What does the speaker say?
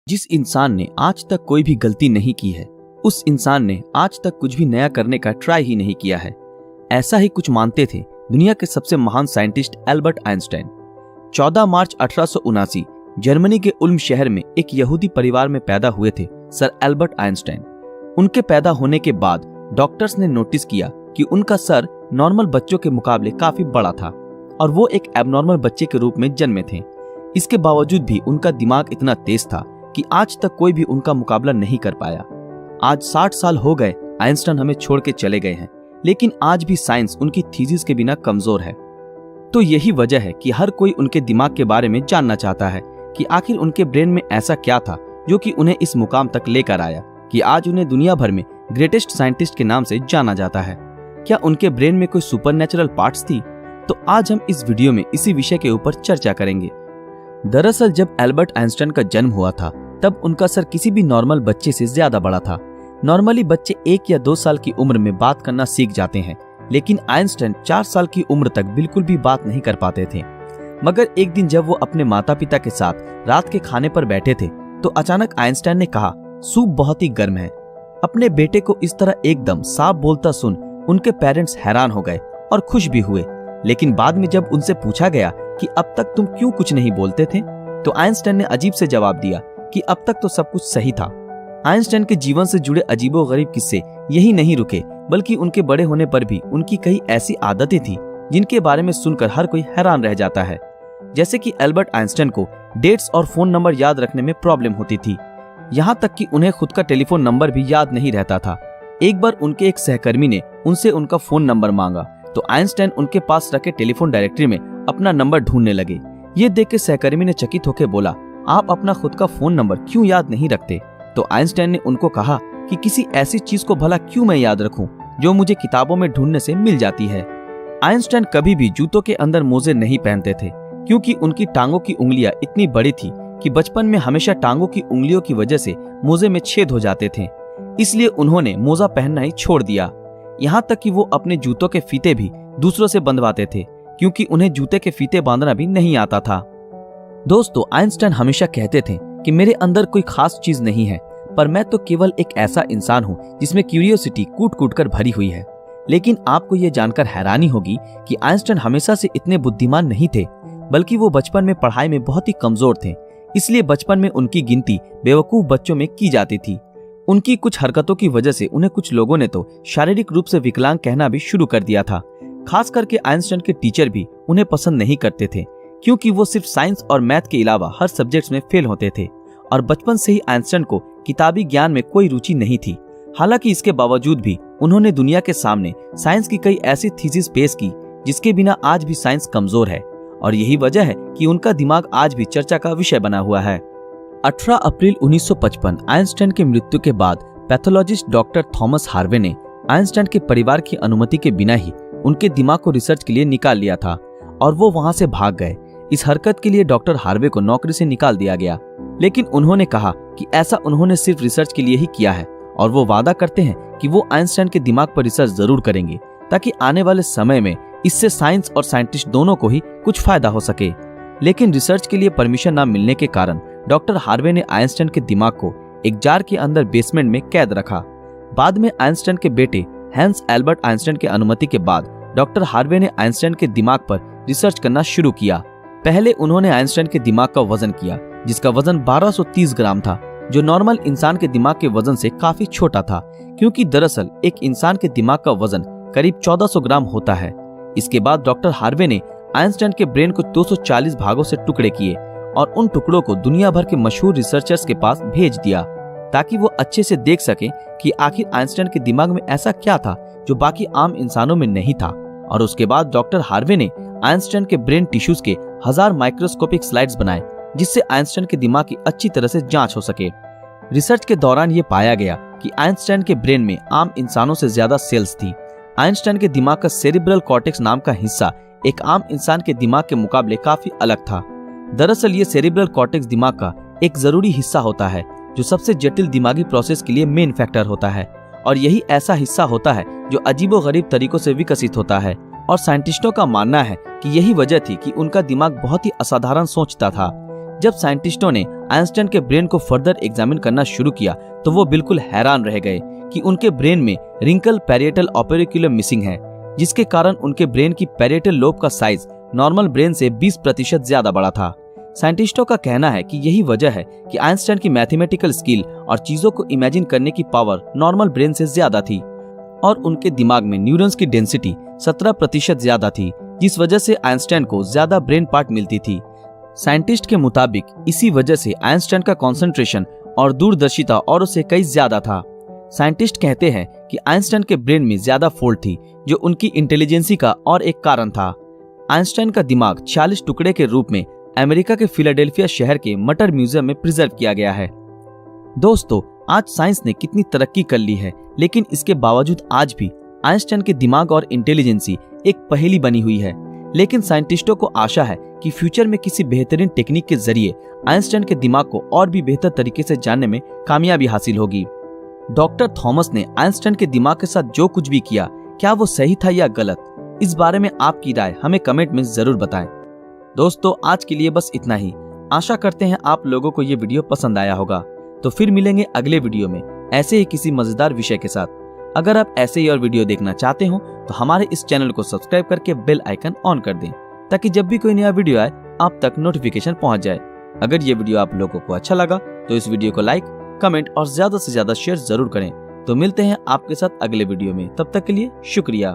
जिस इंसान ने आज तक कोई भी गलती नहीं की है, उस इंसान ने आज तक कुछ भी नया करने का ट्राई ही नहीं किया है। ऐसा ही कुछ मानते थे दुनिया के सबसे महान साइंटिस्ट एल्बर्ट आइंस्टाइन। 14 मार्च 1879 जर्मनी के उल्म शहर में एक यहूदी परिवार में पैदा हुए थे सर एल्बर्ट आइंस्टाइन। उनके पैदा होने के बाद डॉक्टर्स ने नोटिस किया कि उनका सर नॉर्मल बच्चों के मुकाबले काफी बड़ा था और वो एक एबनॉर्मल बच्चे के रूप में जन्मे थे। इसके बावजूद भी उनका दिमाग इतना तेज था कि आज तक कोई भी उनका मुकाबला नहीं कर पाया। आज 60 साल हो गए आइंस्टाइन हमें छोड़ के चले गए हैं, लेकिन आज भी साइंस उनकी थीसिस के बिना कमजोर है। तो यही वजह है कि हर कोई उनके दिमाग के बारे में जानना चाहता है कि आखिर उनके ब्रेन में ऐसा क्या था जो कि उन्हें इस मुकाम तक लेकर आया कि आज उन्हें दुनिया भर में ग्रेटेस्ट साइंटिस्ट के नाम से जाना जाता है। क्या उनके ब्रेन में कोई सुपरनैचुरल पार्ट्स थी? तो आज हम इस वीडियो में इसी विषय के ऊपर चर्चा करेंगे। दरअसल जब एल्बर्ट आइंस्टाइन का जन्म हुआ था तब उनका सर किसी भी नॉर्मल बच्चे से ज्यादा बड़ा था। नॉर्मली बच्चे 1 या 2 साल की उम्र में बात करना सीख जाते हैं, लेकिन आइंस्टाइन 4 साल की उम्र तक बिल्कुल भी बात नहीं कर पाते थे। मगर एक दिन जब वो अपने माता पिता के साथ रात के खाने पर बैठे थे तो अचानक आइंस्टाइन ने कहा, सूप बहुत ही गर्म है। अपने बेटे को इस तरह एकदम साफ बोलता सुन उनके पेरेंट्स हैरान हो गए और खुश भी हुए। लेकिन बाद में जब उनसे पूछा गया कि अब तक तुम क्यों कुछ नहीं बोलते थे, तो आइंस्टाइन ने अजीब से जवाब दिया कि अब तक तो सब कुछ सही था। आइंस्टाइन के जीवन से जुड़े अजीबोगरीब किस्से यही नहीं रुके, बल्कि उनके बड़े होने पर भी उनकी कई ऐसी आदतें थी जिनके बारे में सुनकर हर कोई हैरान रह जाता है। जैसे कि एल्बर्ट आइंस्टाइन को डेट्स और फोन नंबर याद रखने में प्रॉब्लम होती थी, यहाँ तक कि उन्हें खुद का टेलीफोन नंबर भी याद नहीं रहता था। एक बार उनके एक सहकर्मी ने उनसे उनका फोन नंबर मांगा तो आइंस्टाइन उनके पास रखे टेलीफोन डायरेक्टरी में अपना नंबर ढूंढने लगे। ये देख के सहकर्मी ने चकित होकर बोला, आप अपना खुद का फोन नंबर क्यों याद नहीं रखते? तो आइंस्टाइन ने उनको कहा कि किसी ऐसी चीज को भला क्यों मैं याद रखूं जो मुझे किताबों में ढूंढने से मिल जाती है। आइंस्टाइन कभी भी जूतों के अंदर मोजे नहीं पहनते थे, क्योंकि उनकी टांगों की उंगलियां इतनी बड़ी थी कि बचपन में हमेशा टांगों की उंगलियों की वजह से मोजे में छेद हो जाते थे। इसलिए उन्होंने मोजा पहनना ही छोड़ दिया। यहाँ तक कि वो अपने जूतों के फीते भी दूसरों से बंधवाते थे, क्योंकि उन्हें जूते के फीते बांधना भी नहीं आता था। दोस्तों, आइंस्टाइन हमेशा कहते थे कि मेरे अंदर कोई खास चीज नहीं है, पर मैं तो केवल एक ऐसा इंसान हूँ जिसमें क्यूरियोसिटी कूट कूट कर भरी हुई है। लेकिन आपको ये जानकर हैरानी होगी कि आइंस्टाइन हमेशा से इतने बुद्धिमान नहीं थे, बल्कि वो बचपन में पढ़ाई में बहुत ही कमजोर थे। इसलिए बचपन में उनकी गिनती बेवकूफ बच्चों में की जाती थी। उनकी कुछ हरकतों की वजह से उन्हें कुछ लोगों ने तो शारीरिक रूप से विकलांग कहना भी शुरू कर दिया था। खास करके आइंस्टाइन के टीचर भी उन्हें पसंद नहीं करते थे, क्योंकि वो सिर्फ साइंस और मैथ के अलावा हर सब्जेक्ट्स में फेल होते थे और बचपन से ही आइंस्टाइन को किताबी ज्ञान में कोई रुचि नहीं थी। हालांकि इसके बावजूद भी उन्होंने दुनिया के सामने साइंस की कई ऐसी थीसिस पेश की जिसके बिना आज भी साइंस कमजोर है, और यही वजह है कि उनका दिमाग आज भी चर्चा का विषय बना हुआ है। 18 अप्रैल 1955 आइंस्टाइन की मृत्यु के बाद पैथोलॉजिस्ट डॉक्टर थॉमस हार्वे ने आइंस्टाइन के परिवार की अनुमति के बिना ही उनके दिमाग को रिसर्च के लिए निकाल लिया था और वो वहां से भाग गए। इस हरकत के लिए डॉक्टर हार्वे को नौकरी से निकाल दिया गया, लेकिन उन्होंने कहा कि ऐसा उन्होंने सिर्फ रिसर्च के लिए ही किया है और वो वादा करते हैं कि वो आइंस्टाइन के दिमाग पर रिसर्च जरूर करेंगे, ताकि आने वाले समय में इससे साइंस और साइंटिस्ट दोनों को ही कुछ फायदा हो सके। लेकिन रिसर्च के लिए परमिशन न मिलने के कारण डॉक्टर हार्वे ने आइंस्टाइन के दिमाग को एक जार के अंदर बेसमेंट में कैद रखा। बाद में आइंस्टाइन के बेटे हैंस एल्बर्ट आइंस्टाइन की अनुमति के बाद डॉक्टर हार्वे ने आइंस्टाइन के दिमाग पर रिसर्च करना शुरू किया। पहले उन्होंने आइंस्टाइन के दिमाग का वजन किया, जिसका वजन 1230 ग्राम था, जो नॉर्मल इंसान के दिमाग के वजन से काफी छोटा था, क्योंकि दरअसल एक इंसान के दिमाग का वजन करीब 1400 ग्राम होता है। इसके बाद डॉक्टर हार्वे ने आइंस्टाइन के ब्रेन को 240 भागों से टुकड़े किए और उन टुकड़ों को दुनिया भर के मशहूर रिसर्चर्स के पास भेज दिया, ताकि वो अच्छे से देख सके कि आखिर आइंस्टाइन के दिमाग में ऐसा क्या था जो बाकी आम इंसानों में नहीं था। और उसके बाद डॉक्टर हार्वे ने आइंस्टाइन के ब्रेन टिश्यूज के 1000 माइक्रोस्कोपिक स्लाइड्स बनाए, जिससे आइंस्टाइन के दिमाग की अच्छी तरह से जांच हो सके। रिसर्च के दौरान ये पाया गया कि आइंस्टाइन के ब्रेन में आम इंसानों से ज्यादा सेल्स थी। आइंस्टाइन के दिमाग का सेरिब्रल कॉर्टेक्स नाम का हिस्सा एक आम इंसान के दिमाग के मुकाबले काफी अलग था। दरअसल ये सेरिब्रल कॉर्टेक्स दिमाग का एक जरूरी हिस्सा होता है जो सबसे जटिल दिमागी प्रोसेस के लिए मेन फैक्टर होता है, और यही ऐसा हिस्सा होता है जो अजीबोगरीब तरीकों से विकसित होता है। और साइंटिस्टों का मानना है कि यही वजह थी कि उनका दिमाग बहुत ही असाधारण सोचता था। जब साइंटिस्टों ने आइंस्टाइन के ब्रेन को फर्दर एग्जामिन करना शुरू किया तो वो बिल्कुल हैरान रह गए कि उनके ब्रेन में रिंकल पैरिएटल ओपेरिकुलम मिसिंग है, जिसके कारण उनके ब्रेन की पैरिएटल लोब का साइज नॉर्मल ब्रेन से 20% ज्यादा बड़ा था। साइंटिस्टों का कहना है कि यही वजह है कि आइंस्टाइन की मैथमेटिकल स्किल और चीजों को इमेजिन करने की पावर नॉर्मल ब्रेन से ज्यादा थी और उनके दिमाग में न्यूरॉन्स की डेंसिटी 17% ज्यादा थी, जिस वजह से आइंस्टाइन को ज्यादा ब्रेन पार्ट मिलती थी। साइंटिस्ट के मुताबिक इसी वजह से आइंस्टाइन का कंसंट्रेशन और दूरदर्शिता औरों से कई ज्यादा था। साइंटिस्ट कहते हैं कि आइंस्टाइन के ब्रेन में ज्यादा फोल्ड थी, जो उनकी इंटेलिजेंसी का और एक कारण था। आइंस्टाइन का दिमाग 46 टुकड़े के रूप में अमेरिका के फिलाडेल्फिया शहर के मटर म्यूजियम में प्रिजर्व किया गया है। दोस्तों, आज साइंस ने कितनी तरक्की कर ली है, लेकिन इसके बावजूद आज भी आइंस्टाइन के दिमाग और इंटेलिजेंसी एक पहेली बनी हुई है। लेकिन साइंटिस्टों को आशा है कि फ्यूचर में किसी बेहतरीन टेक्निक के जरिए आइंस्टाइन के दिमाग को और भी बेहतर तरीके से जानने में कामयाबी हासिल होगी। डॉक्टर थॉमस ने आइंस्टाइन के दिमाग के साथ जो कुछ भी किया, क्या वो सही था या गलत? इस बारे में आपकी राय हमें कमेंट में जरूर बताएं। दोस्तों, आज के लिए बस इतना ही। आशा करते हैं आप लोगों को ये वीडियो पसंद आया होगा। तो फिर मिलेंगे अगले वीडियो में ऐसे ही किसी मजेदार विषय के साथ। अगर आप ऐसे ही और वीडियो देखना चाहते हो तो हमारे इस चैनल को सब्सक्राइब करके बेल आइकन ऑन कर दें, ताकि जब भी कोई नया वीडियो आए आप तक नोटिफिकेशन पहुंच जाए। अगर ये वीडियो आप लोगों को अच्छा लगा तो इस वीडियो को लाइक, कमेंट और ज्यादा से ज्यादा शेयर जरूर करें। तो मिलते हैं आपके साथ अगले वीडियो में, तब तक के लिए शुक्रिया।